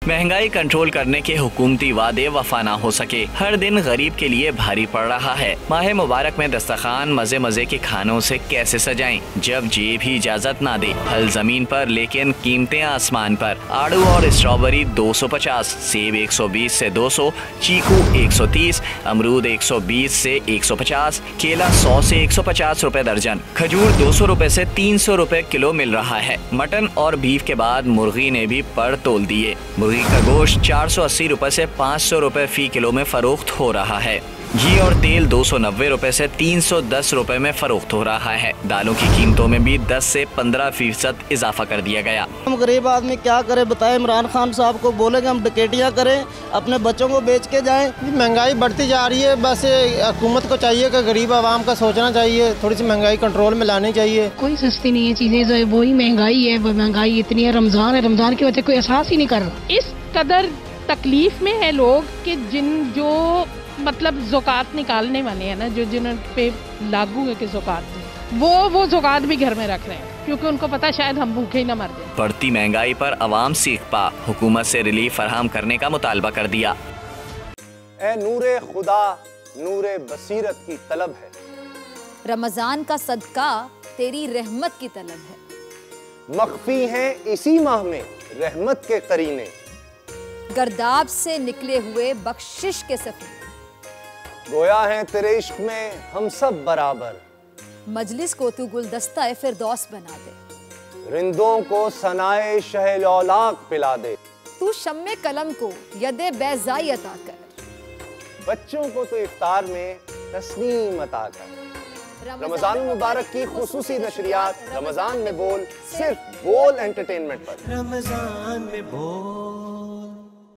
महंगाई कंट्रोल करने के हुकूमती वादे वफा ना हो सके, हर दिन गरीब के लिए भारी पड़ रहा है। माह मुबारक में दस्तरखान मजे मजे के खानों से कैसे सजाएं जब जेब ही इजाजत ना दे। फल जमीन पर लेकिन कीमतें आसमान पर। आड़ू और स्ट्रॉबेरी 250, सेब 120 से 200, चीकू 130, अमरूद 120 से 150, केला 100 से 150 रुपए दर्जन, खजूर 200 रुपए से 300 रुपए किलो मिल रहा है। मटन और बीफ के बाद मुर्गी ने भी पर तोल दिए। मुर्गी का गोश्त 480 रुपए से 500 रुपए फी किलो में फरोख्त हो रहा है। घी और तेल 290 रुपए से 310 रुपए में फरोख्त हो रहा है। दालों की कीमतों में भी 10 से 15% इजाफा कर दिया गया। हम गरीब आदमी क्या करें बताएं। इमरान खान साहब को बोलेंगे हम डकैतियाँ करें, अपने बच्चों को बेच के जाएं। महंगाई बढ़ती जा रही है, बस हुकूमत को चाहिए कि गरीब आवाम का सोचना चाहिए, थोड़ी सी महंगाई कंट्रोल में लानी चाहिए। कोई सस्ती नहीं है चीजें, वही महंगाई है। महंगाई इतनी है, रमजान की वजह कोई एहसास ही नहीं कर रहा। इस कदर तकलीफ में है लोग कि जो मतलब ज़कात निकालने वाले हैं ना, जो जिन पे लागू है कि ज़कात वो ज़कात भी घर में रख रहे हैं क्योंकि उनको पता शायद हम भूखे ही न मर जाए। बढ़ती महंगाई पर अवाम सीख पा हुकूमत से रिलीफ फराहम करने का मुतालबा कर दिया। ए नूरे खुदा नूरे बसीरत की तलब है, रमजान का सदका तेरी रहमत की तलब है। मख्फी हैं इसी माह में रहमत के करीने, गर्दाब से निकले हुए बख्शिश के सफर। गोया है तेरे इश्क में हम सब बराबर, मजलिस को तू गुलदस्ता फिरदौस बना दे। रिंदों को सनाए शहलौलाक पिला दे, तू शम्मे कलम को यदे बैज़ाई अता कर। बच्चों को तो इफ्तार में तस्नीम अता कर। रमजान मुबारक की खुसूसी नशरियात रमजान में बोल, सिर्फ बोल एंटरटेनमेंट पर। रमजान में बोल।